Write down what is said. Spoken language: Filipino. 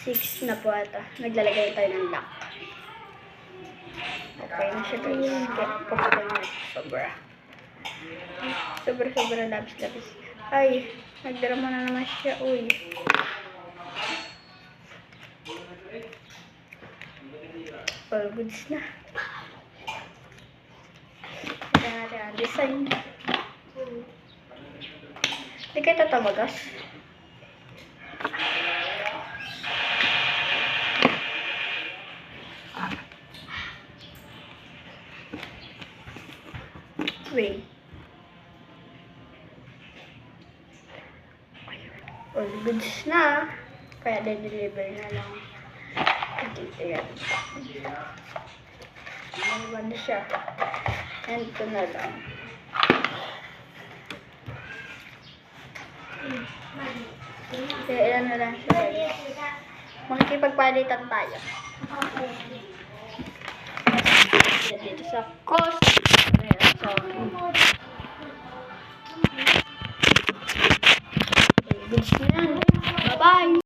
6 na po ata. Naglalagay tayo ng lock. Okay na siya guys. Kaya pagkakal na sobra. Sobra labis. Ay, nagdrama na naman siya. Uy. All goods na. Ito natin ang design. Hindi kayo tatamagas. Wait. All goods na. Kaya de-deliver na lang. Dito yan. Ano na siya? And ito na lang. Kaya ilan na lang siya. Makikipagpalitan tayo. Dito sa cost. So, goods na yan. Bye-bye!